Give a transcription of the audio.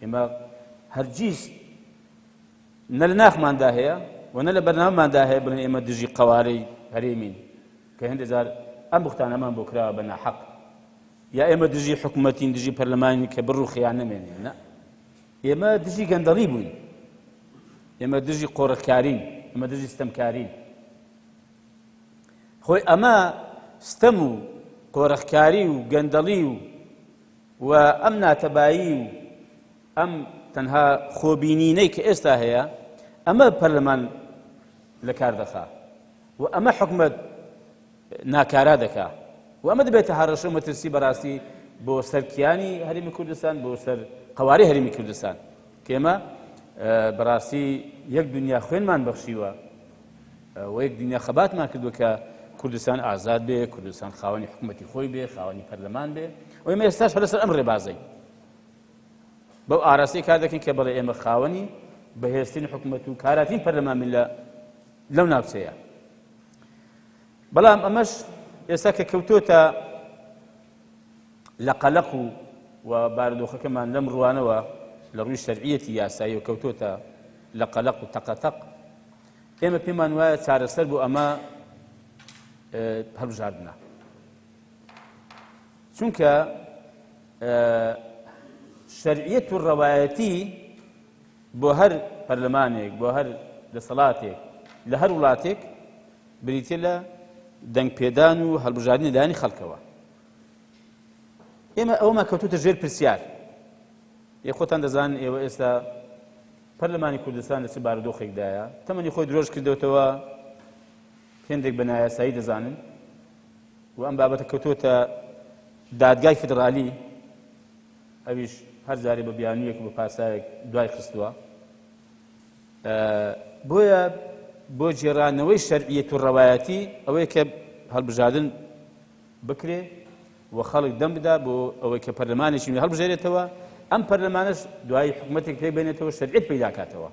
ئێمە هەرگیز نە لە ناخماندا هەیە و نە لە بەرنامەماندا هەیە بڵێن ئێمە دژی قەوارەی هەرێمین کە هەندێک جار ئەم بوختانەمان بۆ کراوە بە ناحەق یا ئێمە دژی حکوومەتین دژی پەرلەمانی کە بڕ و خیان نەمێنین نە ئێمە دژی گەندەڵی بووین ئێمە دژی قۆڕەتکارین ئێمە دژی ستەمکارین خۆی ئەمە ستەم و قۆڕەتکاری و گەندەڵی و ئەم ناتەبایی و ئەم تەنها خۆبینینەی کە ئێستا هەیە ئەمە پەرلەمان لە کار دەخا و ئەمە حکوومەت ناکارا دەکا و ئەمە دەبێتە هەڕەشە و مەترسی بەڕاستی بۆ سەرکیانی هەرێمی کوردستان بۆ سەر قەواری هەرێمی کوردستان کە ئێمە بەڕاستی یەک دنیا خوێنمان بەخشیوە و یەک دنیا خەباتمان کردووە کە کوردستان ئازاد بێ کوردستان خاوەنی حکوومەتی خۆی بێ خاوەنی پەرلەمان بێ و ئێمە ئێستاش هەر لەسەر ئەم ڕێبازەی بەو ئاراستەی کار دەکەین کە بەڵێ ئێمە خاوەنی بەهێزترین حکوومەت و کاراترین پەرلەمانی لەو ناوچەیە بەڵام ئەمەش ئێستا کە کەوتۆتە لە قەلەق و بارودۆخەکەمان لەم ڕوانەوە لە ڕووی شەرعیەتی یاسایی و کەوتۆتە لە قەلەق و تەقەتەق ئێمە پێمان وایە چارەسەر بۆ ئەمە هەڵبژاردنە چونکە شەرعیەت و ڕەوایەتی بۆ هەر پەرلەمانێک بۆ هەر دەسەڵاتێک لە هەر وڵاتێک بریتە لە دەنگپێدان و هەڵبژاردنی لەلایەنی خەڵکەوە ئێمە ئەومان کەوتوتە ژێر پرسیار خۆتان دەزانن ئێوە ئێستا پەرلەمانی کوردستان لە چ بارودۆخێکدایە تەمەنی خۆی درۆژ کردوتەوە هێندێک بە نایاسایی دەزانن و ئەم بابەتە کەوتوتە دادگای فیدرالی ئەویش هەر جارێ بە بیانوویەک بە پاسایەک دوای خستووە بۆیە بۆ جێڕانەوەی شەرعیەت و ڕەوایەتی ئەوەیە کە هەڵبژاردن بکرێ و خەڵک دەم بدا بۆ ئەوەی کە پەرلەمانێکی هەڵبژێرێتەوە ئەم پەرلەمانەش دوای حکوومەتێک پێ بێنێتەوە شەرعیەت پەیدا کاتەوە